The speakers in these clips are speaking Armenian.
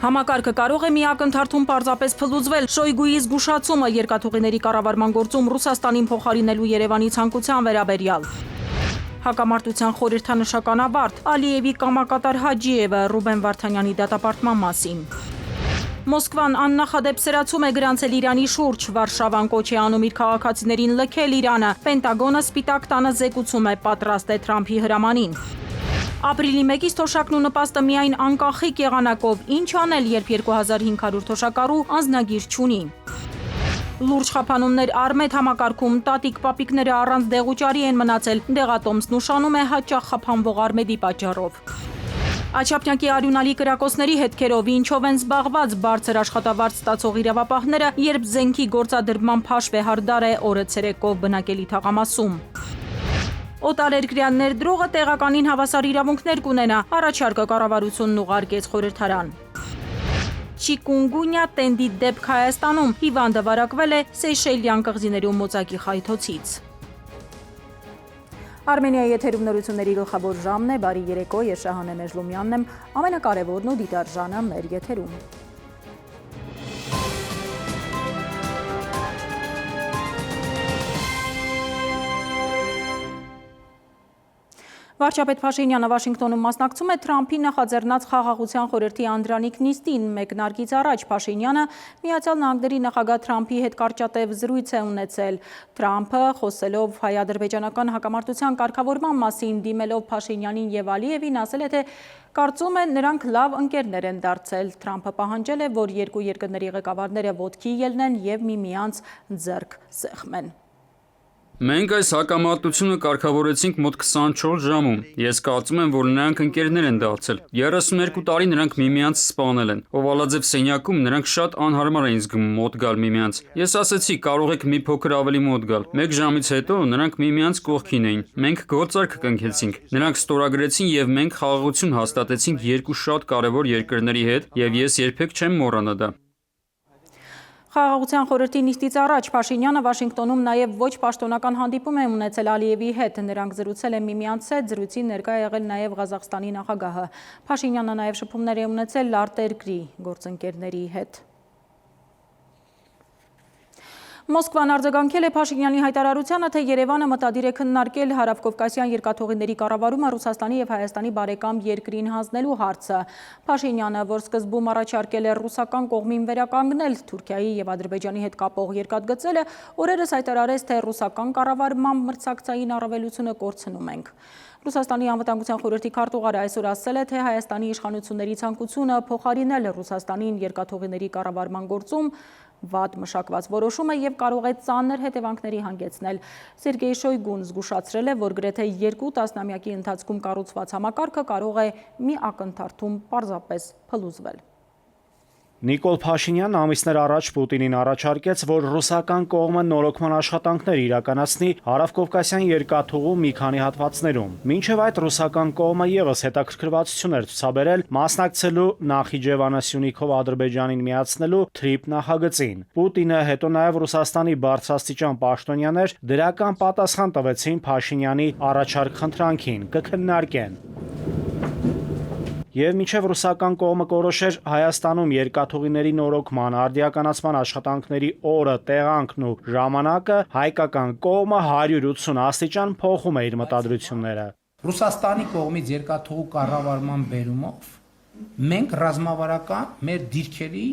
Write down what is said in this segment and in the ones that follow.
Համակարգը կարող է մի ակնթարթում պարզապես փլուզվել։ Շոյգուի զգուշացումը երկաթուղիների կառավարման գործում Ռուսաստանին փոխարինելու Երևանի ցանկության վերաբերյալ։ Հակամարտության խորհրդանշական ավարտ, Ալիևի կամակատար Հաջիևը Ռուբեն Վարդանյանի դատապարտման մասին։ Մոսկվան աննախադեպ սրացում է գրանցել Իրանի շուրջ, Վարշավան կոչ է անում իր քաղաքացիներին լքել Իրանը, Պենտագոնը Սպիտակ տանը զեկուցում է պատրաստ է Թրամփի հրամանին։ Ապրիլի 1-ից թոշակն ու նպաստը միայն անկախիկ եղանակով, ինչ անել, երբ 2500 թոշակառու անձնագիր չունի։ Լուրջ խափանումներ Արմետ համակարգում, տատիկ-պապիկները առանց դեղուճարի են մնացել, դեղատոմսն ուշանում է հաճախ խափանվող Արմեդի պատճառով։ Աչափնյակի արյունալի կրակոցների հետքերով ինչով են զբաղված բարձր աշխատավարձ ստացող իրավապահները, երբ զենքի գործադրման փաշվ է հարդար է օրը ցերեկով բնակելի թաղամասում։ Օտարերկրյա ներդրողը տեղականին հավասար իրավունքներ կունենա, առաջարկը կառավարությունն ուղարկեց խորհրդարան։ Չիկունգունյա տենդի դեպք Հայաստանում, հիվանդը վարակվել է Սեյշելյան կղզիներում մոծակի խայթոցից։ Արմենիայի եթերում նորությունների գլխավոր ժամն է, բարի երեկո, ես Շահանե Մեժլումյանն եմ, ամենակարևորն ու դիտարժանը մեր եթերում։ Վարչապետ Փաշինյանը Վաշինգտոնում մասնակցում է Թրամփի նախաձեռնած խաղաղության խորհրդի անդրանիկ նիստին։ Մեկնարկից առաջ Փաշինյանը Միացյալ Նահանգների նախագահ Թրամփի հետ կարճատև զրույց է ունեցել։ Թրամփը, խոսելով հայ-ադրբեջանական հակամարտության կարգավորման մասին, դիմելով Փաշինյանին եւ Ալիևին, ասել է, թե կարծում է նրանք լավ ընկերներ են դարձել։ Թրամփը պահանջել է, որ երկու երկրների ղեկավարները ոտքի ելնեն եւ միմյանց ձեռք սեղմեն։ Մենք այս հակամարտությունը կարգավորեցինք մոտ 24 ժամում։ Ես կարծում եմ, որ նրանք ընկերներ են դարձել։ 32 տարի նրանք միմյանց սպանել են։ Օվալաձև սենյակում նրանք շատ անհարմար էին զգում մոտ գալ միմյանց։ Ես ասեցի, կարող եք մի փոքր ավելի մոտ գալ։ Մեկ ժամից հետո նրանք միմյանց կողքին էին։ Մենք գործարք կնքեցինք։ Նրանք ստորագրեցին եւ մենք խաղաղություն հաստատեցինք երկու շատ կարևոր երկրների հետ եւ ես երբեք չեմ մոռանա դա։ Խաղաղության խորհրդի նիստից առաջ Փաշինյանը Վաշինգտոնում նաև ոչ պաշտոնական հանդիպում է ունեցել Ալիևի հետ, նրանք զրուցել են միմյանց հետ, զրույցին ներկա է եղել նաև Ղազախստանի նախագահը։ Փաշինյանը նաև շփումներ է ունեցել արտերկրի գործընկերների հետ։ Մոսկվան արձագանքել է Փաշինյանի հայտարարությանը, թե Երևանը մտադիր է քննարկել հարավկովկասյան երկաթուղիների կառավարումը Ռուսաստանի եւ Հայաստանի բարեկամ երկրին հանձնելու հարցը։ Փաշինյանը, որ սկզբում առաջարկել է ռուսական կողմին վերականգնել Թուրքիայի եւ Ադրբեջանի հետ կապող երկաթգծերը, օրերս հայտարարեց, թե ռուսական կառավարման մրցակցային առավելությունը կորցնում ենք։ Ռուսաստանի անվտանգության խորհրդի քարտուղարը այսօր ասել է, թե Հայաստանի իշխանությունների ցանկությունը փոխարինել Ռուսաստանին երկաթուղիների կառավարման գործում վատ մշակված որոշում է եւ կարող է ծանր հետևանքների հանգեցնել։ Սերգեյ Շոյգուն զգուշացրել է, որ գրեթե 2 տասնամյակի ընթացքում կառուցված համակարգը կարող է մի ակնթարթում պարզապես փլուզվել։ Նիկոլ Փաշինյանն ամիսներ առաջ Պուտինին առաջարկեց, որ ռուսական կողմը նորոգման աշխատանքներ իրականացնի հարավկովկասյան երկաթուղու մի քանի հատվածներում։ Մինչև այդ ռուսական կողմը եւս հետաքրքրվածություն էր ցուցաբերել մասնակցելու Նախիջևանը Սյունիքով Ադրբեջանին միացնելու թրիփ նախագծին։ Պուտինը, հետո նաեւ Ռուսաստանի բարձրաստիճան պաշտոնյաներ դրական պատասխան տվեցին Փաշինյանի առաջարկ խնդրանքին՝ կքննարկեն։ Եվ մինչև ռուսական կողմը կորոշեր Հայաստանում երկաթուղիների նորոգման արդիականացման աշխատանքների օրը, տեղանքն ու ժամանակը, հայկական կողմը 180 աստիճան փոխում է իր մտադրությունները։ Ռուսաստանի կողմից երկաթուղու կառավարման բերումով մենք ռազմավարական մեր դիրքերի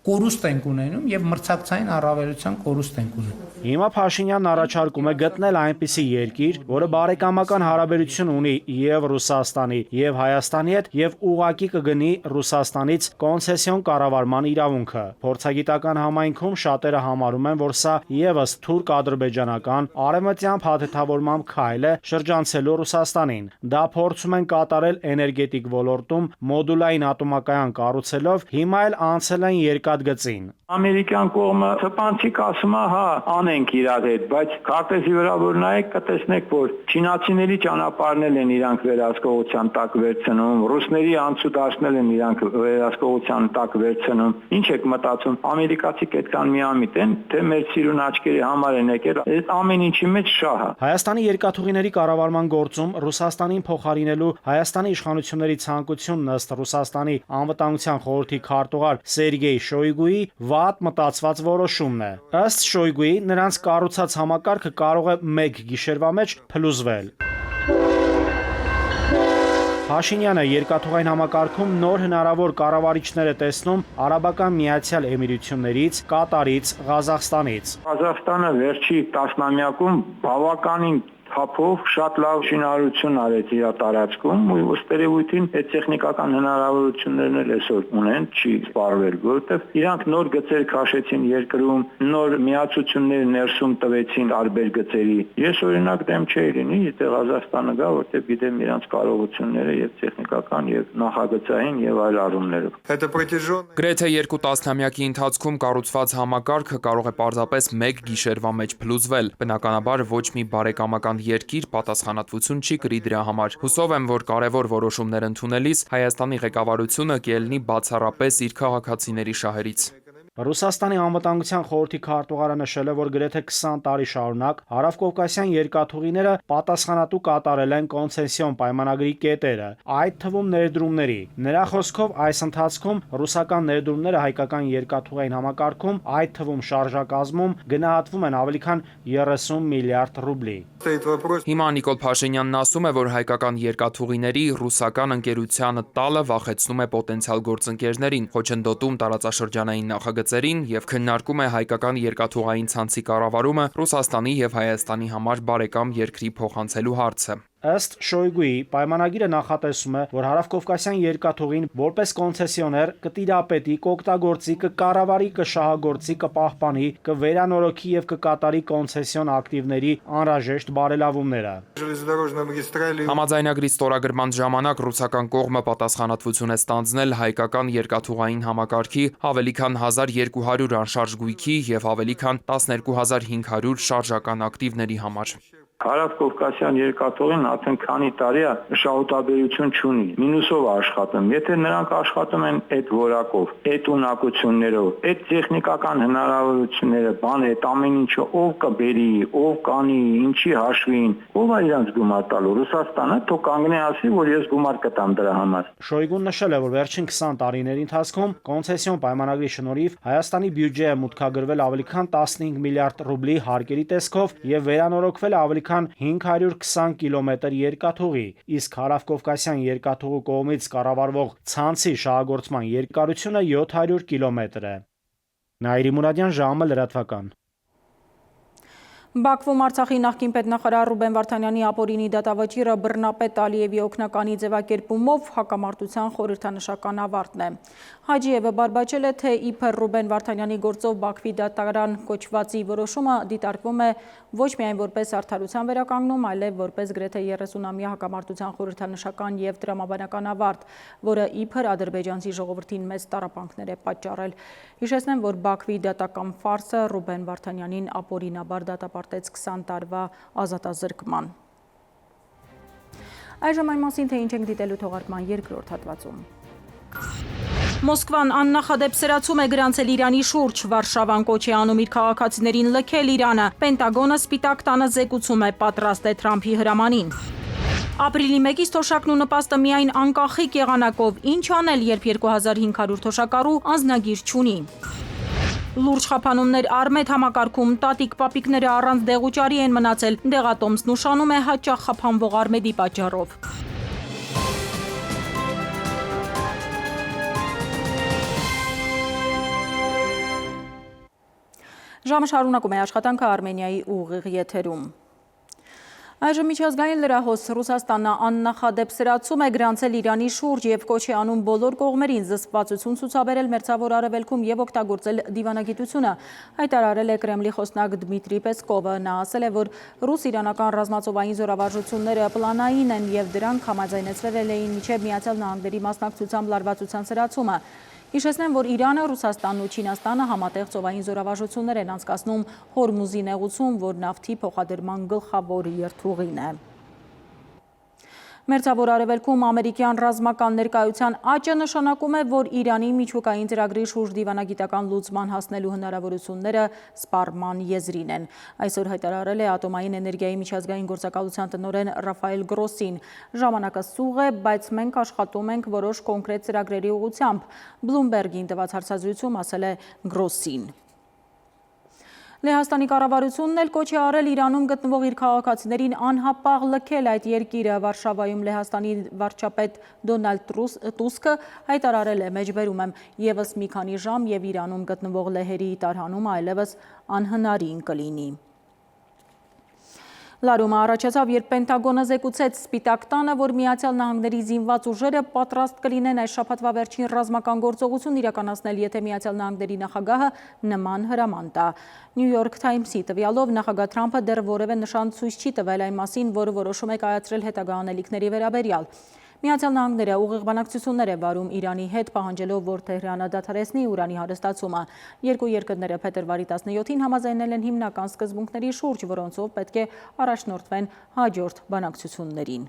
կորուստ ենք ունենում եւ մրցակցային առավելության կորուստ ենք ունենում։ Հիմա Փաշինյանն առաջարկում է գտնել այնպիսի երկիր, որը բարեկամական հարաբերություն ունի եւ Ռուսաստանի եւ Հայաստանի հետ եւ ուղակի կգնի Ռուսաստանից կոնցեսիոն կառավարման իրավունքը։ Փորձագիտական համայնքում շատերը համարում են, որ սա եւս թուրք-ադրբեջանական արևմտյան փաթեթավորման քայլ է շրջանցելու Ռուսաստանին։ Դա փորձում են կատարել էներգետիկ ոլորտում մոդուլային ատոմակայան կառուցելով, հիմա էլ անցել են հրատգծին։ Ամերիկյան կողմը թփանցիկ ասում է, հա, անենք իրար հետ, բայց քարտեզի վրա որ նայեք, կտեսնեք, որ չինացիների ճանապարհներ են իրանք վերահսկողության տակ վերցնում, ռուսների անցուդարձներ են իրանք վերահսկողության տակ վերցնում։ Ինչ եք մտածում, ամերիկացիք այդքան միամիտ են, թե մեր սիրուն աչքերի համար են եկել, այդ ամեն ինչի մեջ շահը։ Հայաստանի երկաթուղիների կառավարման գործում Ռուսաստանին փոխարինելու Հայաստանի իշխանությունների ցանկությունն ըստ Ռուսաստանի անվտանգության խորհրդի քարտուղար Սերգեյ Շոյգուի վատ մտածված որոշումն է։ Ըստ Շոյգուի, նրանց կառուցած համակարգը կարող է մեկ գիշերվա մեջ փլուզվել։ Փաշինյանը երկաթուղային համակարգում նոր հնարավոր կառավարիչներ է տեսնում Արաբական Միացյալ Էմիրություններից, Կատարից, Ղազախստանից։ Ղազախստանը վերջի տասնամյակում բավականին թափով շատ լավ շինարարություն արեց իր տարածքում, ու ըստ երևույթին այդ տեխնիկական հնարավորություններն էլ այսօր ունեն, չի սպառվել, որովհետև իրանք նոր գծեր քաշեցին երկրում, նոր միացություններ ներսում տվեցին տարբեր գծերի։ Ես օրինակ դեմ չէի լինի, եթե Ղազախստանը գա, որտեղ գիտեմ իրանք կարողությունները եւ տեխնիկական եւ նախագծային եւ այլ առումներով։ Գրեթե 2 տասնամյակի ընթացքում կառուցված համակարգը կարող է պարզապես մեկ գիշերվա մեջ փլուզվել։ Բնականաբար ոչ մի բարեկամական երկիր պատասխանատվություն չի կրի դրա համար։ Հուսով եմ, որ կարևոր որոշումներ ընդունելիս Հայաստանի ղեկավարությունը կելնի բացառապես իր քաղաքացիների շահերից։ Ռուսաստանի անվտանգության խորհրդի քարտուղարը նշել է, որ գրեթե 20 տարի շարունակ Հարավկովկասյան երկաթուղիները պատասխանատու կատարել են կոնցեսիոն պայմանագրի կետերը, այդ թվում ներդրումների։ Նրա խոսքով այս ընթացքում ռուսական ներդրումները հայկական երկաթուղային համակարգում, այդ թվում շարժակազմում, գնահատվում են ավելի քան 30 միլիարդ ռուբլի։ Հիմա Նիկոլ Փաշինյանն ասում է, որ հայկական երկաթուղիների ռուսական ընկերությանը տալը վախեցնում է պոտենցիալ գործընկերներին, խոչընդոտում տարածաշրջանային նախագծերին եւ քննարկում է հայկական երկաթուղային ցանցի կառավարումը Ռուսաստանի եւ Հայաստանի համար բարեկամ երկրի փոխանցելու հարցը։ Ըստ Շոյգուի, պայմանագիրը նախատեսում է, որ Հարավկովկասյան երկաթուղին որպես կոնցեսիոներ կտիրապետի, կօգտագործի, կկառավարի, կշահագործի, կպահպանի, կվերանորոգի եւ կկատարի կոնցեսիոն ակտիվների անհրաժեշտ բարելավումները։ Համաձայնագրի ստորագրման ժամանակ ռուսական կողմը պատասխանատվություն է ստանձնել հայկական երկաթուղային համակարգի ավելի քան 1200 անշարժ գույքի եւ ավելի քան 12500 շարժական ակտիվների համար։ Հարավկովկասյան երկաթուղին արդեն քանի տարի է շահութաբերություն չունի, մինուսով աշխատում։ Եթե նրանք աշխատում են այդ որակով, այդ ունակություններով, այդ տեխնիկական հնարավորությունները, բանը, այդ ամեն ինչը ով կբերի, ով կանի, ինչի հաշվին, ով է իրանց գումար տալու։ Ռուսաստանը թող կանգնի ասի, որ ես գումար կտամ դրա համար։ Շոյգուն նշել է, որ վերջին 20 տարիների ընթացքում կոնցեսիոն պայմանագրի շնորհիվ Հայաստանի բյուջեը մուտքագրվել ավելի քան 15 միլիարդ ռուբլի հարկերի տեսքով եւ վերանորոգվել ավելի քան 520 կիլոմետր երկաթուղի, իսկ Հարավկովկասյան երկաթուղու կողմից կառավարվող ցանցի շահագործման երկարությունը 700 կիլոմետր է։ Նաիրի Մուրադյան, ժամը լրատվական։ Բաքվում Արցախի նախկին պետնախարար Ռուբեն Վարդանյանի ապօրինի դատավճիռը բռնապետ Ալիևի օգնականի ձևակերպումով հակամարտության խորհրդանշական ավարտն է։ Հաջիևը բարբաչել է, թե իբր Ռուբեն Վարդանյանի գործով Բաքվի դատարան կոչվածի որոշումը դիտարկվում է ոչ միայն որպես արդարության վերականգնում, այլև որպես գրեթե 30-ամյա հակամարտության խորհրդանշական եւ տրամաբանական ավարտ, որը իբր ադրբեջանցի ժողովրդին մեծ տառապանքներ է պատճառել։ Հիշեցնեմ, որ Բաքվի դատական ֆարսը Ռուբեն Վարդանյանին ապօրինաբար դատապարտեց 20 տարվա ազատազրկման։ Այժմ այն մասին, թե ինչ ենք դիտելու թողարկման երկրորդ հատվածում։ Մոսկվան աննախադեպ սրացում է գրանցել Իրանի շուրջ, Վարշավան կոչ է անում իր քաղաքացիներին լքել Իրանը, Պենտագոնը Սպիտակ տանը զեկուցում է պատրաստ է Թրամփի հրամանին։ Ապրիլի 1-ից թոշակն ու նպաստը միայն անկախիկ եղանակով, ինչ անել, երբ 2500 թոշակառու անձնագիր չունի։ Լուրջ խափանումներ Արմետ համակարգում, տատիկ պապիկները առանց դեղուճարի են մնացել, դեղատոմսն ուշանում է հաճախ խափանվող Արմեդի պատճառով։ Ժամը շարունակում է աշխատանքը Արմենիայի ուղիղ եթերում։ Այժմ միջազգային լրահոս Ռուսաստանը աննախադեպ սրացում է գրանցել Իրանի շուրջ եւ կոչ է անում բոլոր կողմերին զսպվածություն ցուցաբերել Մերձավոր Արևելքում եւ օգտագործել դիվանագիտությունը, հայտարարել է Կրեմլի խոսնակ Դմիտրի Պեսկովը։ Նա ասել է, որ ռուս-իրանական ռազմածովային զորավարժությունները պլանային են եւ դրանք համաձայնեցվել էին մինչեւ Միացյալ Նահանգների մասնակցությամբ լարվածության սրացումը։ Հիշեցնեմ, որ Իրանը, Ռուսաստանն ու Չինաստանը համատեղ ծովային զորավարժություններ են անցկացնում Հորմուզի նեղուցում, որ նավթի փոխադրման գլխավոր երթուղին է։ Մերձավոր Արևելքում ամերիկյան ռազմական ներկայության աճը նշանակում է, որ Իրանի միջուկային ծրագրի շուրջ դիվանագիտական լուծման հասնելու հնարավորությունները սպառման եզրին են։ Այսօր հայտարարել է Ատոմային էներգիայի միջազգային գործակալության տնօրեն Ռաֆայել Գրոսին։ Ժամանակը սուղ է, բայց մենք աշխատում ենք որոշ կոնկրետ ծրագրերի ուղղությամբ, Բլումբերգին տված հարցազրույցում ասել է Գրոսին։ Լեհաստանի կառավարությունն էլ կոչ է արել Իրանում գտնվող իր քաղաքացիներին անհապաղ լքել այդ երկիրը։ Վարշավայում Լեհաստանի վարչապետ Դոնալդ Տուսկը հայտարարել է, մեջբերում եմ, ևս մի քանի ժամ եւ Իրանում գտնվող լեհերի տարհանումը այլևս անհնարին կլինի։ Լարումը առաջացավ, երբ Պենտագոնը զեկուցեց Սպիտակ տանը, որ Միացյալ Նահանգների զինված ուժերը պատրաստ կլինեն այս շաբաթվա վերջին ռազմական գործողություն իրականացնել, եթե Միացյալ Նահանգների նախագահը նման հրաման տա։ New York Times-ի տվյալով նախագահ Թրամփը դեռ որևէ նշան ցույց չի տվել այն մասին, որ որոշում է կայացրել հետագա անելիքների վերաբերյալ։ Միացյալ Նահանգները ուղիղ բանակցություններ է վարում Իրանի հետ, պահանջելով, որ Թեհրանը դադարեցնի ուրանի հարստացումը։ Երկու երկրները փետրվարի 17-ին համաձայնել են հիմնական սկզբունքների շուրջ, որոնցով պետք է առաջնորդվեն հաջորդ բանակցություններին։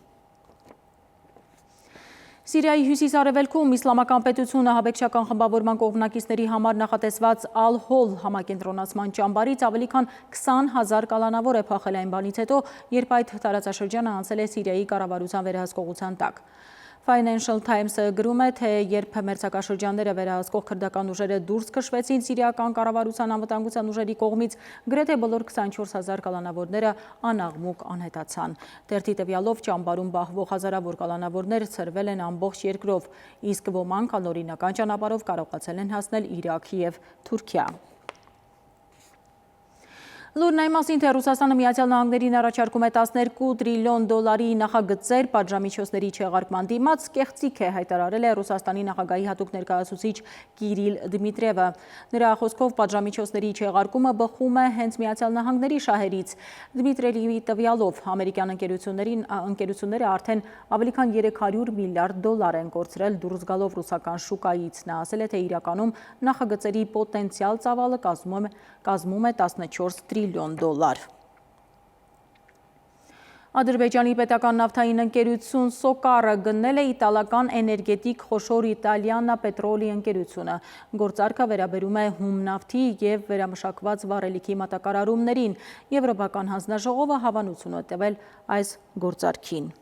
Սիրիայի հյուսիս-արևելքում իսլամական պետությունը ահաբեկչական խմբավորման կողմնակիցների համար նախատեսված Ալ-Հոլ համակենտրոնացման ճամբարից ավելի քան 20,000 կալանավոր է փախել այն բանից հետո, երբ այդ տարածաշրջանը անցել է Սիրիայի կառավարության վերահսկողության տակ։ Financial Times-ը գրում է, թե երբ մերձակաշրջանները վերահսկող քրդական ուժերը դուրս քշվեցին սիրիական կառավարության անվտանգության ուժերի կողմից, գրեթե բոլոր 24,000 կալանավորները անաղմուկ անհետացան։ Թերթի տվյալով ճամբարում պահվող հազարավոր կալանավորներ ցրվել են ամբողջ երկրով, իսկ ոմանք անօրինական ճանապարհով կարողացել են հասնել Իրաք եւ Թուրքիա։ Լուրն այն մասին, թե Ռուսաստանը Միացյալ Նահանգներին առաջարկում է 12 տրիլիոն դոլարի նախագծեր պատժամիջոցների չեղարկման դիմաց, կեղծիք է, հայտարարել է Ռուսաստանի նախագահի հատուկ ներկայացուցիչ Կիրիլ Դմիտրիևը։ Նրա խոսքով պատժամիջոցների չեղարկումը բխում է հենց Միացյալ Նահանգների շահերից։ Դմիտրիևի տվյալով ամերիկյան ընկերությունները արդեն ավելի քան 300 միլիարդ դոլար են կորցրել դուրս գալով ռուսական շուկայից։ Նա ասել է, թե իրականում նախագծերի պոտենցիալ ծավալը կազմում է 14 տրիլիոն դոլար։ Ադրբեջանի պետական նավթային ընկերություն Սոկարը գնել է իտալական էներգետիկ խոշոր Իտալիանա Պետրոլի ընկերությունը։ Գործարքը վերաբերում է հում նավթի և վերամշակված վառելիքի մատակարարումներին։ Եվրոպական հանձնաժողովը հավանություն է տվել այս գործարքին։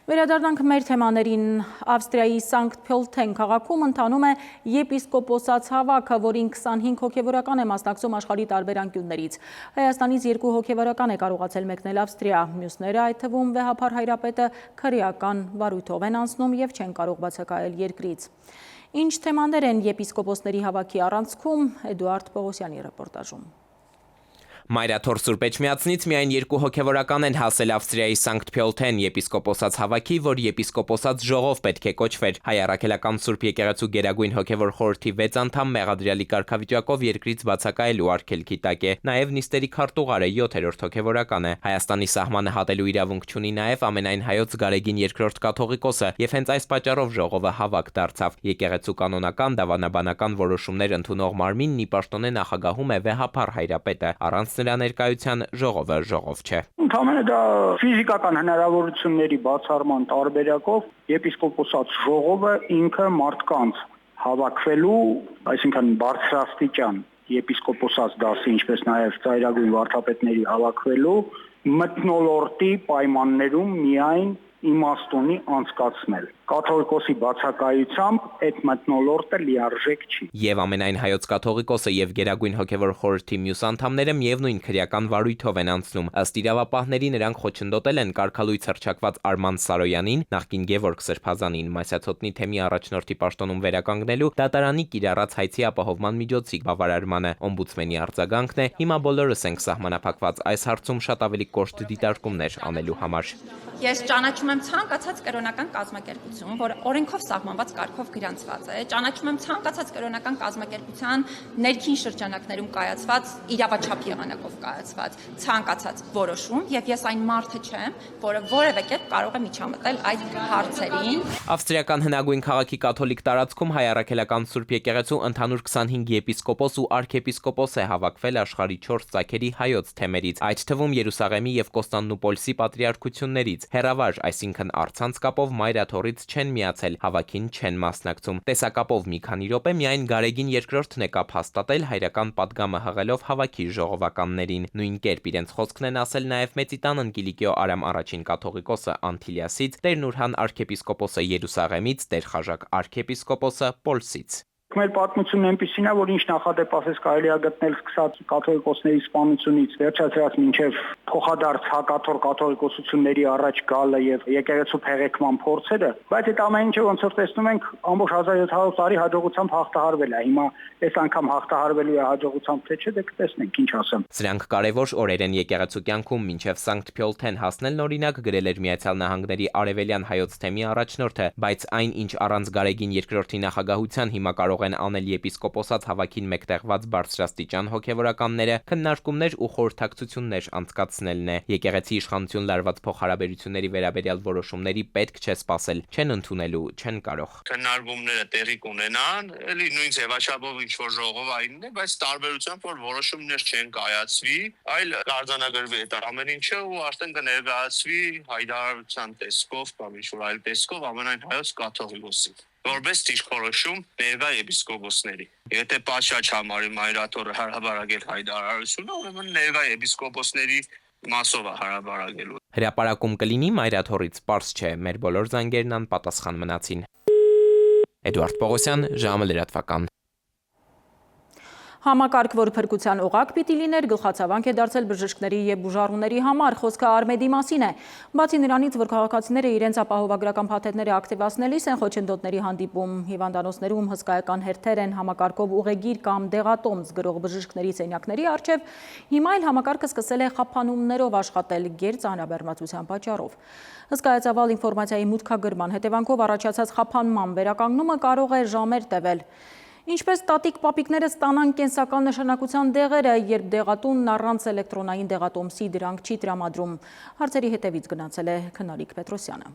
Վերադառնանք մեր թեմաներին։ Ավստրիայի Սանկտ Փյոլթեն քաղաքում ընթանում է եպիսկոպոսաց հավաքը, որին 25 հոգևորական է մասնակցում աշխարհի տարբեր անկյուններից։ Հայաստանից 2 հոգևորական է կարողացել մեկնել Ավստրիա, մյուսները, այդ թվում վեհափառ հայրապետը, քրեական վարույթով են անցնում եւ չեն կարող բացակայել երկրից։ Ինչ թեմաներ են եպիսկոպոսների հավաքի առանցքում, Էդուարդ Պողոսյանի ռեպորտաժում։ Մայրաթոր Սուրբ Էջմիածնից միայն 2 հոգևորական են հասել Ավստրիայի Սանկտ Փյոլթեն եպիսկոպոսաց հավաքի, որ եպիսկոպոսաց ժողով պետք է կոչվեր։ Հայ առաքելական Սուրբ Եկեղեցու Գերագույն հոգևոր խորհրդի 6 անդամ մեղադրյալի կարգավիճակով երկրից բացակայելու արգելքի տակ է։ Նաև նիստերի քարտուղարը 7-րդ հոգևորական է։ Հայաստանի սահմանը հատելու իրավունք չունի նաև ամենայն հայոց Գարեգին II կաթողիկոսը, եւ հենց այս պատճառով ժողովը հավաք դարձավ։ Եկեղեցու կանոնական դավանաբանական որոշումներ ընդունող մարմինն ի պաշտոնե նախագահում է վեհափառ հայրապետը, առանց նրա ներկայության ժողովը ժողով չէ։ Ընդհանրապես դա ֆիզիկական հնարավորությունների բացառման տարբերակով եպիսկոպոսաց ժողովը ինքը մարդկանց հավաքվելու, այսինքն բարձրաստիճան եպիսկոպոսաց դասի, ինչպես նաև ծայրագույն վարդապետների հավաքվելու մթնոլորտի պայմաններում միայն իմաստունի անցկացնել։ Կաթողիկոսի բացակայությամբ այդ մթնոլորտը լիարժեք չի։ Եվ ամենայն հայոց կաթողիկոսը եւ Գերագույն հոգևոր խորհրդի մյուս անդամները միևնույն քրեական վարույթով են անցնում։ Ըստ իրավապահների նրանք խոչընդոտել են կարգալույց հռչակված Արման Սարոյանին, նախկին Գևորգ Սրբազանին, Մասյացոտնի թեմի առաջնորդի պաշտոնում վերականգնելու դատարանի կիրառած հայցի ապահովման միջոցի բավարարմանը։ Օմբուդսմենի արձագանքն է՝ հիմա բոլորս ենք սահմանափակված այս հարցում շատ ավելի կոշտ դիտարկումներ անելու համար։ Ես ճանաչում եմ ցանկացած կրոնական կազմակերպություն։ իրականություն, որը օրենքով սահմանված կարգով գրանցված է, ճանաչում եմ ցանկացած կրոնական կազմակերպության ներքին շրջանակներում կայացված իրավաչափ եղանակով կայացված ցանկացած որոշում, եւ ես այն մարդը չեմ, որը որևէ կերպ կարող է միջամտել այդ հարցերին։ Ավստրիական հնագույն քաղաքի կաթոլիկ տարածքում հայ առաքելական Սուրբ եկեղեցու ընդհանուր 25 եպիսկոպոս ու արքեպիսկոպոս է հավաքվել աշխարհի 4 ծագերի հայոց թեմերից, այդ թվում Երուսաղեմի եւ Կոստանդնուպոլսի պատրիարքություններից, հեռավար, այսինքն առցանց կապով մայրաթորից չեն միացել, հավաքին չեն մասնակցում։ Տեսակապով մի քանի րոպե միայն Գարեգին II-ն է կապ հաստատել հայրական պատգամը հղելով հավաքի ժողովականներին։ Նույն կերպ իրենց խոսքն են ասել նաեւ Մեծիտանն Կիլիկիո Արամ առաջին կաթողիկոսը Անտիլիասից, Տեր Նուրհան արքեպիսկոպոսը Երուսաղեմից, Տեր Խաժակ արքեպիսկոպոսը Պոլսից։ Մեր պատմությունն այնպեսին է, որ ինչ նախադեպ ասես կարելի է գտնել սկսած կաթողիկոսների սպանությունից վերջացրած մինչև փոխադարձ հակաթոր կաթողիկոսությունների առաջ գալը եւ եկեղեցու փեղեկման փորձերը, բայց այդ ամեն ինչը ոնց որ տեսնում ենք ամբողջ 1700 տարի հաջողությամբ հաղթահարվել է։ Հիմա այս անգամ հաղթահարվելու է հաջողությամբ թե չէ, դե կտեսնենք, ինչ ասեմ։ Սրանք կարևոր օրեր են եկեղեցու կյանքում, մինչև Սանկտ Փյոլթեն հասնելն օրինակ գրել էր Միացյալ Նահանգների արևելյան հայոց թեմի առաջնորդը, բայց այն, ինչ առանց Գարեգին II-ի նախագահության հիմա կարող են անել եպիսկոպոսած հավաքին մեկտեղված բարձրաստիճան հոգևորականները, քննարկումներ ու խորհրդակցություններ անցկացնելն է։ Եկեղեցի իշխանություն լարված փոխհարաբերությունների վերաբերյալ որոշումների պետք չէ սпасել, չեն ընդունելու, չեն կարող։ Քննարկումները տեղի կունենան, էլի նույն ձևաչափով ինչ որ ժողովայինն է, բայց տարբերությամբ որ որոշումներ չեն կայացվի, այլ կարձանագրվի այդ ամեն ինչը ու արդեն կներկայացվի հայտարարության տեսքով կամ ինչ որ այլ տեսքով ամենայն հայոց կաթողիկոսի որպես դիրքորոշում ներկա եպիսկոպոսների։ Եթե պատշաճ համարի մայրաթորը հարաբարակել հայտարարությունը, ուրեմն ներկա եպիսկոպոսների մասով է հարաբարակելու։ Հրապարակում կլինի մայրաթորից, պարզ չէ, մեր բոլոր զանգերն անպատասխան մնացին։ Էդուարդ Պողոսյան, ժամը լրատվական։ Համակարգ, որ փրկության օղակ պիտի լիներ, գլխացավանք է դարձել բժիշկների եւ բուժառուների համար, խոսքը Արմեդի մասին է։ Բացի նրանից, որ քաղաքացիները իրենց ապահովագրական փաթեթները ակտիվացնելիս են խոչընդոտների հանդիպում, հիվանդանոցներում հսկայական հերթեր են համակարգով ուղեգիր կամ դեղատոմս գրող բժիշկների սենյակների առջև, հիմա էլ համակարգը սկսել է խափանումներով աշխատել գերծանրաբեռնվածության պատճառով։ Հսկայածավալ ինֆորմացիայի մուտքագրման հետևանքով առաջացած խափանման վերականգնումը կարող է ժամեր տևել։ Ինչպես տատիկ պապիկները ստանան կենսական նշանակության դեղերը, երբ դեղատունն առանց էլեկտրոնային դեղատոմսի դրանք չի տրամադրում։ Հարցերի հետևից գնացել է Քնարիկ Պետրոսյանը։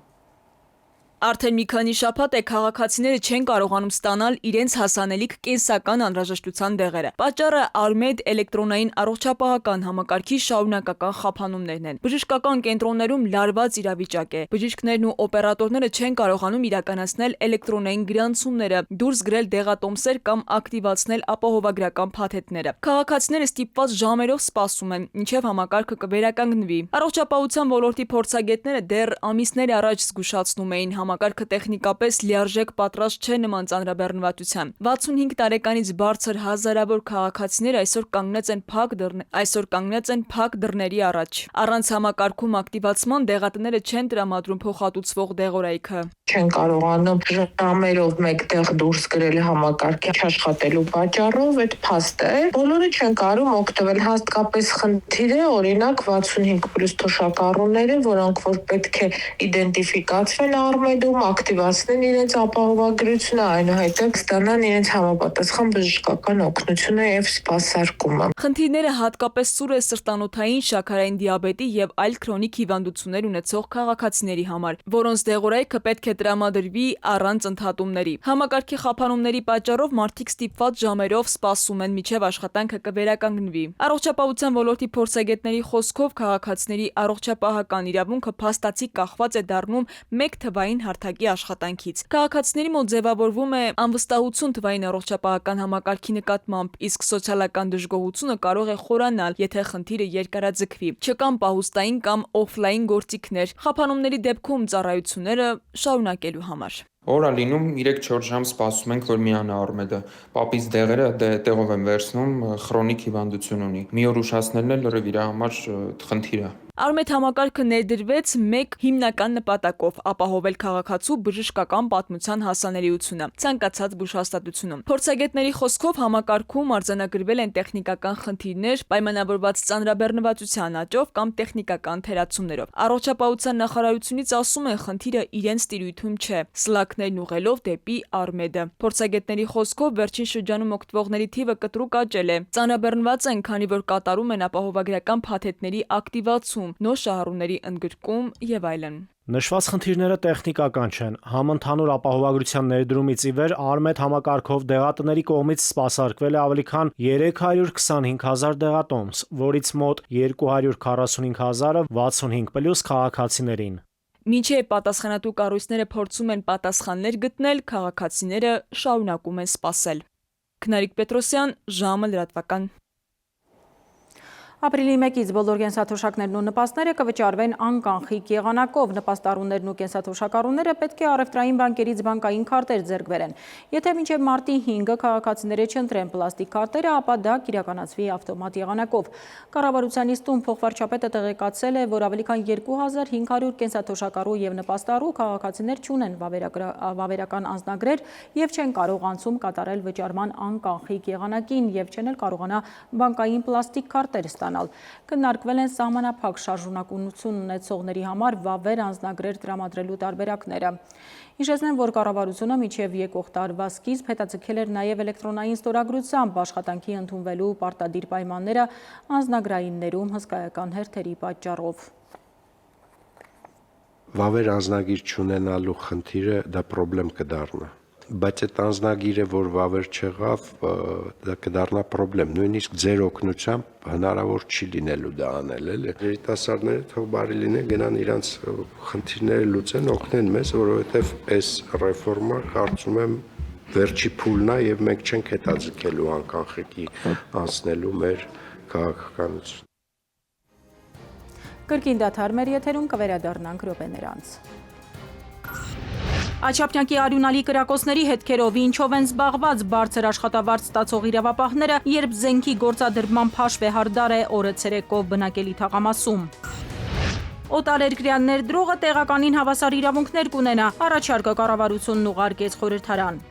Արդեն մի քանի շաբաթ է քաղաքացիները չեն կարողանում ստանալ իրենց հասանելիք կենսական անհրաժեշտության դեղերը։ Պատճառը Արմեդ էլեկտրոնային առողջապահական համակարգի շարունակական խափանումներն են։ Բժշկական կենտրոններում լարված իրավիճակ է։ Բժիշկներն ու օպերատորները չեն կարողանում իրականացնել էլեկտրոնային գրանցումները, դուրս գրել դեղատոմսեր կամ ակտիվացնել ապահովագրական փաթեթները։ Քաղաքացիները ստիպված ժամերով սպասում են, մինչև համակարգը կվերականգնվի։ Առողջապահության ոլորտի փորձագետները դեռ ամիսներ առաջ զգուշացնում էին համակարգը տեխնիկապես լիարժեք պատրաստ չէ նման ծանրաբեռնվածության։ 65 տարեկանից բարձր հազարավոր քաղաքացիներ այսօր կանգնած են փակ դռների առաջ։ Առանց համակարգում ակտիվացման դեղատները չեն տրամադրում փոխհատուցվող դեղորայքը։ Չեն կարողանում ժամերով մեկտեղ դուրս գրել համակարգի աշխատելու պատճառով, այդ փաստ է։ Բոլորը չեն կարող օգտվել, հատկապես խնդիր է օրինակ 65+ թոշակառուները, որոնք որ պետք է իդենտիֆիկացվեն Արմեդում, ակտիվացնեն իրենց ապահովագրությունը, այնուհետև ստանան իրենց համապատասխան բժշկական օգնությունը եւ սպասարկումը։ Խնդիրները հատկապես սուր է սրտանոթային, շաքարային դիաբետի եւ այլ քրոնիկ հիվանդություններ ունեցող քաղաքացիների համար, որոնց դեղորայքը պետք է տրամադրվի առանց ընդհատումների։ Համակարգի խափանումների պատճառով մարդիկ ստիպված ժամերով սպասում են, մինչև աշխատանքը կվերականգնվի։ Առողջապահության ոլորտի փորձագետների խոսքով քաղաքացիների առողջապահական իրավունքը փաստացի կախված է դառնում մեկ թվային հարթակի աշխատանքից։ Քաղաքացիների մոտ ձևավորվում է անվստահություն թվային առողջապահական համակարգի նկատմամբ, իսկ սոցիալական դժգոհությունը կարող է խորանալ, եթե խնդիրը երկարաձգվի։ Չկան պահուստային կամ օֆլայն գործիքներ, խափանումների դեպքում ծառայությունները շարունակելու համար։ Օր է լինում 3-4 ժամ սպասում ենք, որ միանա Արմեդը։ Պապից դեղերը տեղով են վերցնում, քրոնիկ հիվանդություն ունի։ Մի օր ուշացնելն էլ լրիվ իր համար խնդիր է։ Արմետ համակարգը ներդրվեց մեկ հիմնական նպատակով՝ ապահովել քաղաքացու բժշկական պատմության հասանելիությունը ցանկացած բուժհաստատությունում։ Փորձագետների խոսքով համակարգում արձանագրվել են տեխնիկական խնդիրներ պայմանավորված ծանրաբեռնվածության աճով կամ տեխնիկական թերացումներով։ Առողջապահության նախարարությունից ասում են, խնդիրը իրենց տիրույթում չէ, սլաքներն ուղղելով դեպի Արմեդը։ Փորձագետների խոսքով վերջին շրջանում օգտվողների թիվը կտրուկ աճել է։ Ծանրաբեռնված են, քանի որ կատարում են ապահովագրական փաթեթների ակտիվացում, նոր շահառուների ընդգրկում եւ այլն։ Նշված խնդիրները տեխնիկական չեն։ Համընդհանուր ապահովագրության ներդրումից ի վեր Արմեդ համակարգով դեղատների կողմից սպասարկվել է ավելի քան 325,000 դեղատոմս, որից մոտ 245,000-ը 65+ քաղաքացիներին։ Մինչև պատասխանատու կառույցները փորձում են պատասխաններ գտնել, քաղաքացիները շարունակում են սպասել։ Քնարիկ Պետրոսյան, ժամը լրատվական։ Ապրիլի 1-ից բոլոր կենսաթոշակներն ու նպաստները կվճարվեն անկանխիկ եղանակով։ Նպաստառուներն ու կենսաթոշակառուները պետք է առևտրային բանկերից բանկային քարտեր ձեռք բերեն։ Եթե մինչև մարտի 5-ը քաղաքացիները չընտրեն պլաստիկ քարտերը, ապա դա կիրականացվի ավտոմատ եղանակով։ Կառավարության նիստում փոխվարչապետը տեղեկացրել է, որ ավելի քան 2500 կենսաթոշակառու եւ նպաստառու քաղաքացիներ չունեն վավերական անձնագրեր եւ չեն կարող անցում կատարել վճարման անկանխիկ եղանակին եւ չեն էլ կարողանա բանկային պլաստիկ քարտեր ստանալ։ Քննարկվել են սահմանափակ շարժունակություն ունեցողների համար վավեր անձնագրեր տրամադրելու տարբերակները։ Հիշեցնեմ, որ կառավարությունը մինչև եկող տարվա սկիզբ հետաձգել էր նաև էլեկտրոնային ստորագրությամբ աշխատանքի ընդունվելու պարտադիր պայմանները անձնագրայիններում հսկայական հերթերի պատճառով։ Վավեր անձնագիր չունենալու խնդիրը դա խնդրեմ կդառնա։ Բայց այդ անձնագիրը, որ վավեր չեղավ, դա կդառնա խնդրեմ, նույնիսկ ձեր օգնությամբ հնարավոր չի լինելու դա անել, էլի։ Երիտասարդները թող բարի լինեն, գնան իրանց խնդիրները լուծեն, օգնեն մեզ, որովհետև այս ռեֆորմա կարծում եմ վերջի փուլն է եւ մենք չենք հետաձգելու անկանխիկի անցնելու մեր քաղաքականություն։ Կրկին դադար մեր եթերում կվերադառնանք րոպեներ անց։ Աչափնյակի արյունալի կրակոցների հետքերով ինչով են զբաղված բարձր աշխատավարձ ստացող իրավապահները, երբ զենքի գործադրման փաշվե հարդար է օրը ցերեկով բնակելի թաղամասում։ Օտարերկրյա ներդրողը տեղականին հավասար իրավունքներ կունենա, առաջարկը կառավարությունն ուղարկեց խորհրդարան։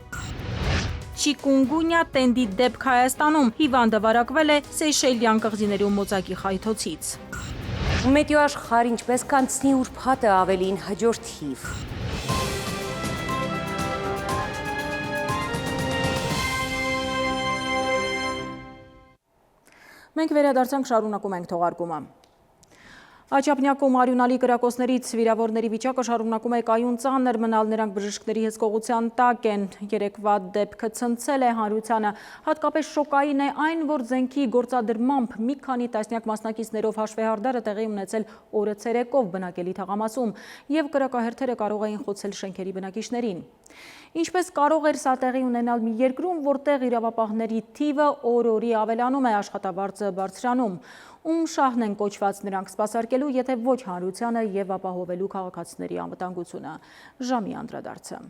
Չիկունգունյա տենդի դեպք Հայաստանում, հիվանդը վարակվել է Սեյշելյան կղզիներում մոծակի խայթոցից։ Մեթեոաշխարհ ինչպես կանցնի ուրբաթը ավելին հաջորդ թիվ։ Մենք վերադարձանք, շարունակում ենք թողարկումը։ Աչափնյակում արյունալի կրակոցներից վիրավորների վիճակը շարունակում է կայուն ծանր մնալ, նրանք բժիշկների հսկողության տակ են։ Երեկվա դեպքը ցնցել է հանրությանը, հատկապես շոկային է այն, որ զենքի գործադրմամբ մի քանի տասնյակ մասնակիցներով հաշվեհարդարը տեղի ունեցել օրը ցերեկով բնակելի թաղամասում եւ կրակահերթերը կարող էին խոցել շենքերի բնակիչներին։ Ինչպես կարող էր սա տեղի ունենալ մի երկրում, որտեղ իրավապահների թիվը օր-օրի ավելանում է, աշխատավարձը բարձրանում։ Ում շահն են կոչված նրանք սպասարկելու, եթե ոչ հանրությանը եւ ապահովելու քաղաքացիների անվտանգությունը։ Ժամի անդրադարձը։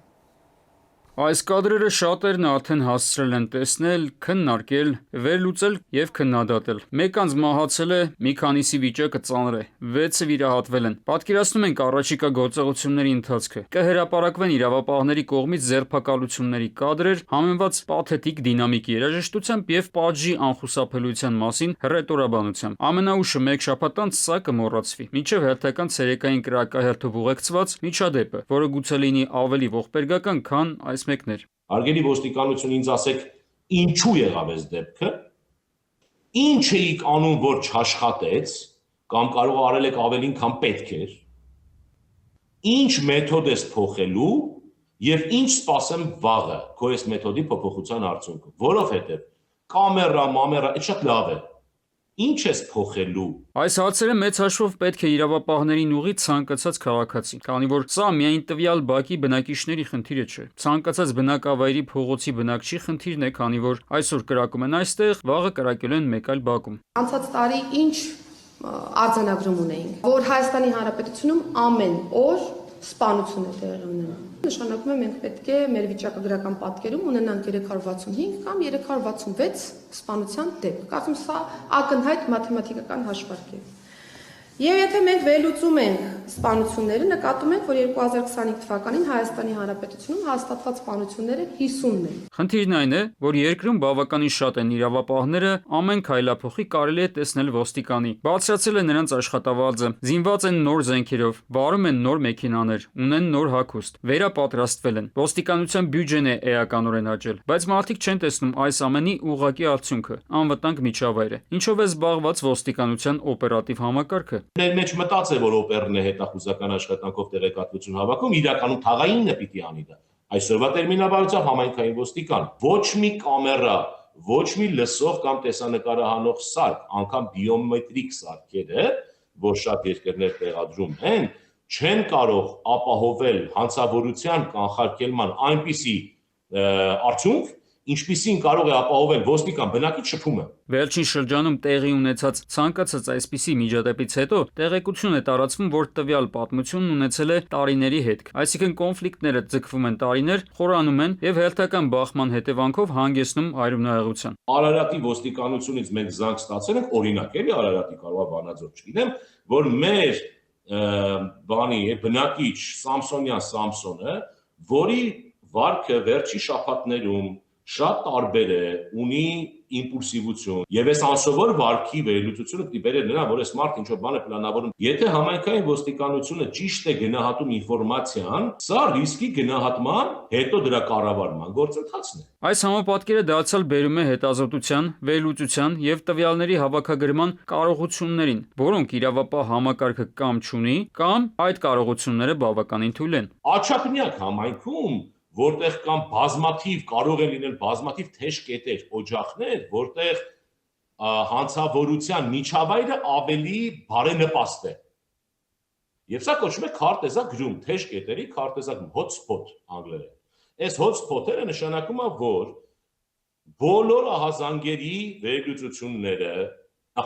Այս կադրերը շատերն արդեն հասցրել են տեսնել, քննարկել, վերլուծել եւ քննադատել։ Մեկ անձ մահացել է, մի քանիսի վիճակը ծանր է, 6-ը վիրահատվել են։ Պատկերացնում ենք առաջիկա գործողությունների ընթացքը։ Կհրապարակվեն իրավապահների կողմից ձերբակալությունների կադրեր, համեմված պաթետիկ դինամիկի երաժշտությամբ եւ պատժի անխուսափելիության մասին հռետորաբանությամբ։ Ամենաուշը մեկ շաբաթ անց սա կմոռացվի։ Մինչև հերթական ցերեկային կրակահերթով ուղեկցված միջադեպը, որը գուցե լինի ավելի ողբերգական, քան այս մեկներ։ Արգելի ոստիկանություն ինձ ասեք, ինչու եղավ այս դեպքը, ինչ էիք անում, որ չաշխատեց, կամ կարող արել եք ավելին, քան պետք էր, ինչ մեթոդ ես փոխելու եւ ինչ սպասեմ վաղը քո այս մեթոդի փոփոխության արդյունքում, որովհետեւ կամերա, այդ շատ լավ է։ Ինչ ես փոխելու։ Այս հարցերը մեծ հաշվով պետք է իրավապահներին ուղի ցանկացած քաղաքացի, քանի որ սա միայն տվյալ բակի բնակիչների խնդիրը չէ։ Ցանկացած բնակավայրի փողոցի բնակչի խնդիրն է, քանի որ այսօր կրակում են այստեղ, վաղը կրակելու են մեկ այլ բակում։ Անցած տարի ինչ արձանագրում ունեինք, որ Հայաստանի Հանրապետությունում ամեն օր սպանություն է տեղի ունենում։ Նշանակում է մենք պետք է մեր վիճակագրական պատկերում ունենանք 365 կամ 366 սպանության դեպք։ Կարծում սա ակնհայտ մաթեմատիկական հաշվարկ է։ Եվ եթե մենք վերլուծում ենք սպանությունները, նկատում ենք, որ 2025 թվականին Հայաստանի Հանրապետությունում հաստատված սպանությունները 50-ն են։ Խնդիրն այն է, որ երկրում բավականին շատ են իրավապահները, ամեն քայլափոխի կարելի է տեսնել ոստիկանի։ Բարձրացել է նրանց աշխատավարձը, զինված են նոր զենքերով, վարում են նոր մեքենաներ, ունեն նոր հագուստ, վերապատրաստվել են։ Ոստիկանության բյուջեն է էականորեն աճել, բայց մարդիկ չեն տեսնում այս ամենի ուղղակի արդյունքը՝ անվտանգ միջավայր է։ Ինչով է զբաղված ոստիկանության օպերատիվ համակարգը։ Մեր մեջ մտած է, որ օպերն է հետախուզական աշխատանքով տեղեկատվություն հավաքում, իրականում թաղայինն է պիտի անի դա։ Այսօրվա տերմինաբարությամբ համայնքային ոստիկան։ Ոչ մի կամերա, ոչ մի լսող կամ տեսանկարահանող սարք, անգամ բիոմետրիկ սարքերը, որ շատ երկրներ տեղադրում են, չեն կարող ապահովել հանցավորության կանխարգելման այնպիսի արդյունք, ինչպիսին կարող է ապահովել ոստիկան բնակիչ շփումը։ Վերջին շրջանում տեղի ունեցած ցանկացած այսպիսի միջադեպից հետո տեղեկություն է տարածվում, որ տվյալ պատմությունն ունեցել է տարիների հետք, այսինքն կոնֆլիկտները ձգվում են տարիներ, խորանում են եւ հերթական բախման հետևանքով հանգեցնում այրումնահեղության։ Արարատի ոստիկանությունից մենք զանգ ստացել ենք, օրինակ էլի Արարատի կարող է Վանաձոր չգիտեմ, որ մեր բնակիչ Սամսոնյան Սամսոնը, որի վարքը վերջի շաբաթներում շատ տարբեր է, ունի իմպուլսիվություն, եւ այս անսովոր վարքի վերլուծությունը պիտի բերեր նրան, որ այս մարդը ինչ-որ բան է պլանավորում։ Եթե համայնքային ոստիկանությունը ճիշտ է գնահատում ինֆորմացիան, սա ռիսկի գնահատման, հետո դրա կառավարման գործընթացն է։ Այս համապատկերը դարձյալ բերում է հետազոտության, վերլուծության եւ տվյալների հավաքագրման կարողություններին, որոնք իրավապահ համակարգը կամ չունի, կամ այդ կարողությունները բավականին թույլ են։ Աչափնյակ համայնքում որտեղ կամ բազմաթիվ կարող են լինել բազմաթիվ թեժ կետեր, օջախներ, որտեղ հանցավորության միջավայրը ավելի բարենպաստ է։ Եվ սա կոչվում է քարտեզակ գրում, թեժ կետերի քարտեզակ hotspot անգլերեն։ Այս hotspot-երը նշանակում է, որ բոլոր ահազանգերի վերլուծությունները,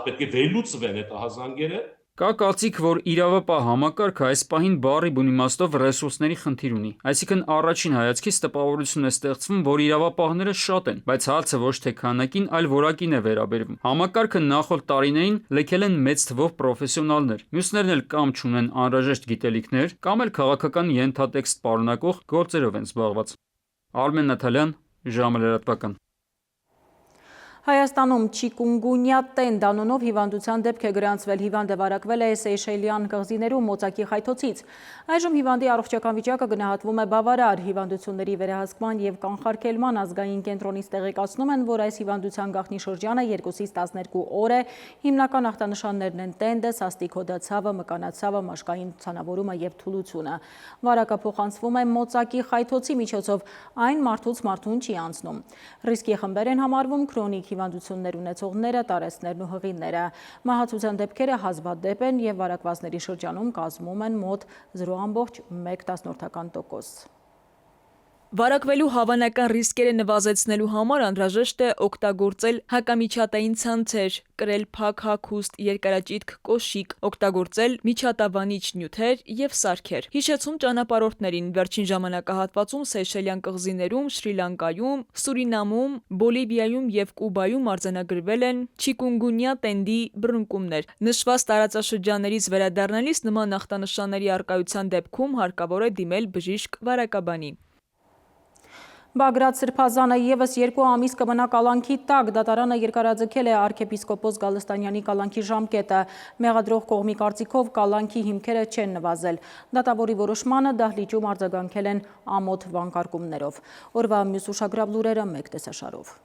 պետք է վերլուծվեն այդ ահազանգերը։ Կա կարծիք, որ իրավապահ համակարգը այս պահին բառի բուն իմաստով ռեսուրսների խնդիր ունի։ Այսինքն առաջին հայացքից տպավորություն է ստեղծվում, որ իրավապահները շատ են, բայց հարցը ոչ թե քանակին, այլ որակին է վերաբերվում։ Համակարգը նախորդ տարիներին լքել են մեծ թվով պրոֆեսիոնալներ։ Մյուսներն էլ կամ չունեն անհրաժեշտ գիտելիքներ, կամ էլ քաղաքական ենթատեքստ պարունակող գործերով են զբաղված։ Արմեն Նաթալյան, ժամը լրատվական։ Հայաստանում չիկունգունյա տենդ անունով հիվանդության դեպք է գրանցվել, հիվանդը վարակվել է Սեյշելյան կղզիներում մոծակի խայթոցից։ Այժմ հիվանդի առողջական վիճակը գնահատվում է բավարար, հիվանդությունների վերահսկման և կանխարգելման ազգային կենտրոնից տեղեկացնում են, որ այս հիվանդության գաղտնի շրջանը 2-ից 12 օր է, հիմնական ախտանշաններն են տենդը, սաստիկ հոդացավը, մկանացավը, մաշկային ցանավորումը և թուլությունը։ Վարակը փոխանցվում է մոծակի խայթոցի միջոցով, այն մարդուց մարդուն չի անցնում։ Ռիսկի խմբեր են համարվում քրոնիկ հիվանդություններ ունեցողները, տարեցներն ու հղիները։ Մահացության դեպքերը հազվադեպ են և վարակվածների շրջանում կազմում են մոտ 0.1%։ Վարակվելու հավանական ռիսկերը նվազեցնելու համար անհրաժեշտ է օգտագործել հակամիջատային ցանցեր, կրել փակ հագուստ, երկարաճիտ կոշիկ, օգտագործել միջատավանիչ նյութեր և սարքեր։ Հիշեցում ճանապարհորդներին, վերջին ժամանակահատվածում Սեյշելյան կղզիներում, Շրի Լանկայում, Սուրինամում, Բոլիվիայում և Կուբայում արձանագրվել են չիկունգունյա տենդի բռնկումներ։ Նշված տարածաշրջաններից վերադառնալիս նման ախտանշանների առկայության դեպքում հարկավոր է դիմել բժիշկ վարակաբանի։ Բագրատ Սրբազանը ևս 2 ամիս կմնա կալանքի տակ, դատարանը երկարաձգել է արքեպիսկոպոս Գալստանյանի կալանքի ժամկետը, մեղադրող կողմի կարծիքով կալանքի հիմքերը չեն նվազել։ Դատավորի որոշմանը դահլիճում արձագանքել են ամոթ վանկարկումներով։ Օրվա մյուս ուշագրավ լուրերը մեկ տեսաշարով։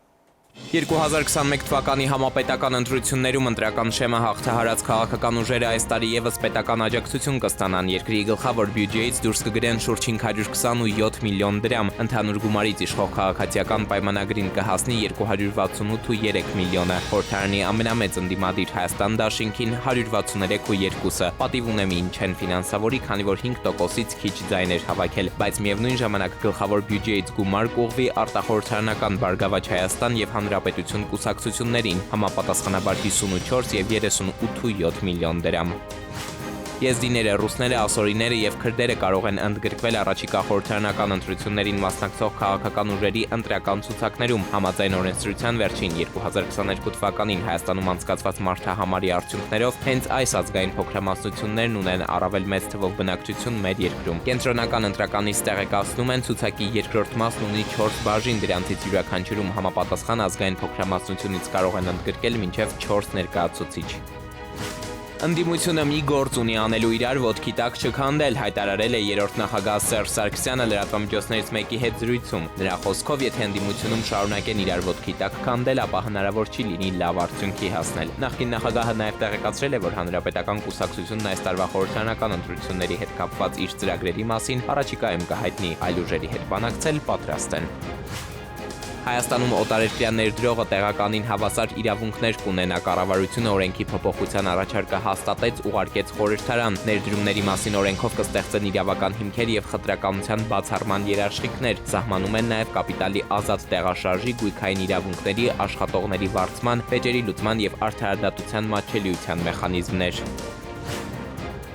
2021 թվականի համապետական ընտրություններում ընտրական շեմը հաղթահարած քաղաքական ուժերը այս տարի ևս պետական աջակցություն կստանան, երկրի գլխավոր բյուջեից դուրս կգրեն շուրջ 527 միլիոն դրամ, ընդհանուր գումարից իշխող քաղաքացիական պայմանագրին կհասնի 268,3 միլիոնը, խորհրդարանի ամենամեծ ընդդիմադիր Հայաստան դաշինքին 163,2-ը, պատիվ ունեմին չեն ֆինանսավորի, քանի որ 5%-ից քիչ ձայներ հավաքել, բայց միևնույն ժամանակ գլխավոր բյուջեից գումար կողվի արտախորհրդարանական Բարգավաճ Հայաստան և Հանրապետություն կուսակցություններին, համապատասխանաբար 54 և 38,7 միլիոն դրամ։ Եզդիները, ռուսները, ասորիները եւ քրդերը կարող են ընդգրկվել առաջիկա խորհրդարանական ընտրություններին մասնակցող քաղաքական ուժերի ընտրական ցուցակներում։ Համաձայն օրենսդրության վերջին 2022 թվականին Հայաստանում անցկացված մարդահամարի արդյունքներով հենց այս ազգային փոքրամասնություններն ունեն առավել մեծ թվով բնակչություն մեր երկրում։ Կենտրոնական ընտրականից տեղեկացնում են ցուցակի երկրորդ մասն ունի 4 բաժին, դրանցից յուրաքանչյուրում համապատասխան ազգային փոքրամասնությունից կարող են ընդգրկել մինչև 4 ներկայացուցիչ։ Ընդդիմությունը մի գործ ունի անելու իրար ոտքի տակ չքանդել, հայտարարել է երրորդ նախագահ Սերժ Սարգսյանը լրատվամիջոցներից մեկի հետ զրույցում։ Նրա խոսքով, եթե ընդդիմությունում շարունակեն իրար ոտքի տակ քանդել, ապա հնարավոր չի լինի լավ արդյունքի հասնել։ Նախկին նախագահը նաև տեղեկացրել է, որ Հանրապետական կուսակցությունն այս տարվա խորհրդարանական ընտրությունների հետ կապված իր ծրագրերի մասին առաջիկայում կհայտնի, այլ ուժերի հետ բանակցել պատրաստ են։ Հայաստանում օտարերկրյա ներդրողը տեղականին հավասար իրավունքներ կունենա, կառավարությունը օրենքի փոփոխության առաջարկը հաստատեց, ուղարկեց խորհրդարան։ Ներդրումների մասին օրենքով կստեղծեն իրավական հիմքեր եւ խտրականության բացառման երաշխիքներ, սահմանում են նաեւ կապիտալի ազատ տեղաշարժի, գույքային իրավունքների, աշխատողների վարձման, վեճերի լուծման եւ արդարադատության մատչելիության մեխանիզմներ։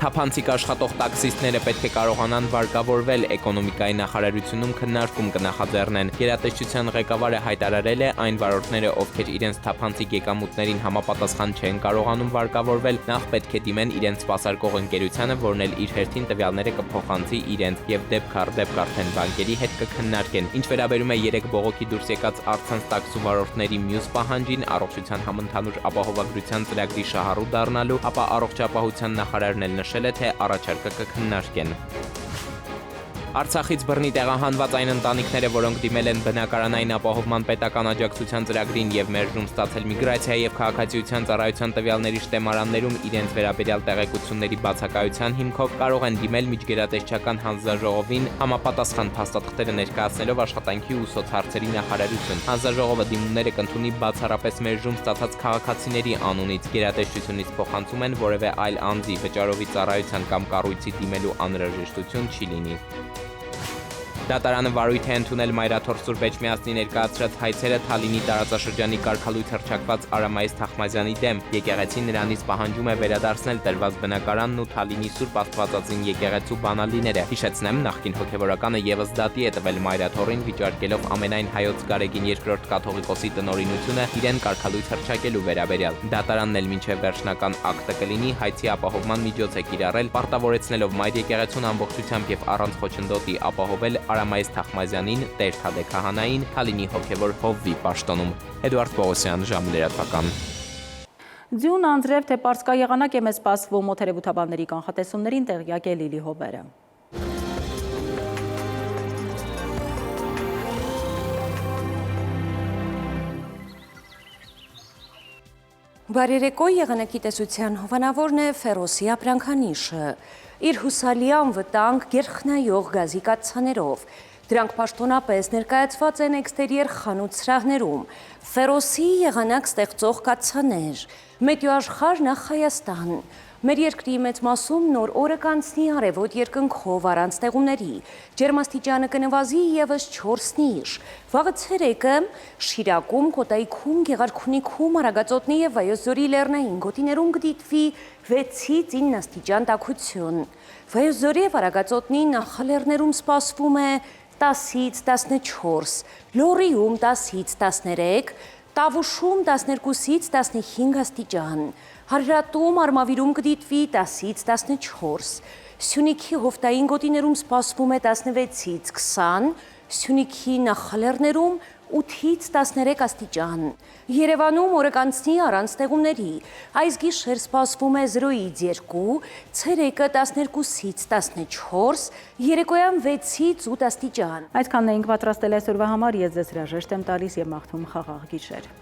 Թափանցիկ աշխատող տաքսիստները պետք է կարողանան վարկավորվել, էկոնոմիկայի նախարարությունում քննարկում կնախաձեռնեն։ Գերատեսչության ղեկավարը հայտարարել է, այն վարորդները, ովքեր իրենց թափանցիկ եկամուտներին համապատասխան չեն կարողանում վարկավորվել, նախ պետք է դիմեն իրենց սպասարկող ընկերությանը, որն էլ իր հերթին տվյալները կփոխանցի իրենց եւ դեպք առ դեպք արդեն բանկերի հետ կքննարկեն։ Ինչ վերաբերում է 3 բողոքի դուրս եկած առցանց տաքսու վարորդների մյուս պահանջին, առողջության համընդհանուր ապահովագրության ծրագրի շահառու դառնալու, ապա առողջապահության նախարարն էլ նշել է, թե առաջարկը կքննարկեն։ Արցախից բռնի տեղահանված այն ընտանիքները, որոնք դիմել են բնակարանային ապահովման պետական աջակցության ծրագրին եւ մերժում ստացել միգրացիայի եւ քաղաքացիության ծառայության տվյալների շտեմարաններում իրենց վերաբերյալ տեղեկությունների բացակայության հիմքով կարող են դիմել միջգերատեսչական հանձնաժողովին համապատասխան փաստաթղթերը ներկայացնելով աշխատանքի ու սոցհարցերի նախարարություն։ Հանձնաժողովը դիմումները կընդունի բացառապես մերժում ստացած քաղաքացիների անունից, գերատեսչությունից փոխանցում են որևէ այլ անձի, վճարովի ծառայության կամ կառույցի դիմելու անհրաժեշտություն չի լինի։ Դատարանը վարույթ է ընդունել Մայրաթոր Սուրբ Էջմիածնի ներկայացրած հայցերը Թալինի տարածաշրջանի կարգալույթ հռչակված Արամայիս Թախմազյանի դեմ։ Եկեղեցին նրանից պահանջում է վերադարձնել տրված բնակարանն ու Թալինի Սուրբ Աստվածածին եկեղեցու բանալիները։ Հիշեցնեմ, նախկին հոգևորականը եւս դատի է տվել Մայրաթորին, վիճարկելով ամենայն հայոց Գարեգին II կաթողիկոսի տնօրինությունը իրեն կարգալույթ հռչակելու վերաբերյալ։ Դատարանն էլ մինչև վերջնական ակտը կլինի հայցի ապահովման միջոց է կիրառել, պարտավորեցնելով Մայր եկեղեցուն ամբողջությամբ եւ առանց խոչընդոտի ապահովել Արամայիս Թախմազյանին, Տեր Թադե Քահանային, Թալինի հոգևոր Հովվի պաշտոնում։ Էդուարդ Պողոսյան, ժամը լրատվական։ Ձյուն անձրև թե պարսկա եղանակ է մեզ սպասվում օդերևութաբանների կանխատեսումներին տեղյակ է Լիլի Հովերը։ Բարերեկո եղանակի տեսության հովանավորն է Ֆերոսի ապրանքանիշը։ Իր հուսալի անվտանգ գերխնայող գազի կաթսաներով։ Դրանք պաշտոնապես ներկայացված են էքստերիեր խանութ սրահներում։ Ֆերոսի եղանակ ստեղծող կաթսաներ։ Մետեոաշխարհ նախ Հայաստան։ Մեր երկրի մեծ մասում նոր օրը կանցնի արևոտ երկնքով առանց տեղումների։ Ջերմաստիճանը կնվազի եւս 4-ից։ Վաղը ցերեկը Շիրակում, Կոտայքում, Գեղարքունիքում, Արագածոտնի եւ Վայոց ձորի լեռնային գոտիներում կդիտվի 6-ից 9 աստիճան տաքություն։ Վայոց ձորի եւ Արագածոտնի նախալեռներում սպասվում է 10-ից 14, Լոռիում 10-ից 13, Տավուշում 12-ից 15 աստիճան, Հարիրատում, Արմավիրում կդիտվի 10-ից 14, Սյունիքի հովտային գոտիներում սպասվում է 16-ից 20, Սյունիքի նախալեռներում 8-ից 13 աստիճան, Երևանում օրը կանցնի առանց տեղումների, այս գիշեր սպասվում է 0-ից 2, ցերեկը 12-ից 14, երեկոյան 6-ից 8 աստիճան։ Այսքանն էինք պատրաստել այսօրվա համար, ես ձեզ հրաժեշտ եմ տալիս եւ մաղթում խաղաղ գիշեր։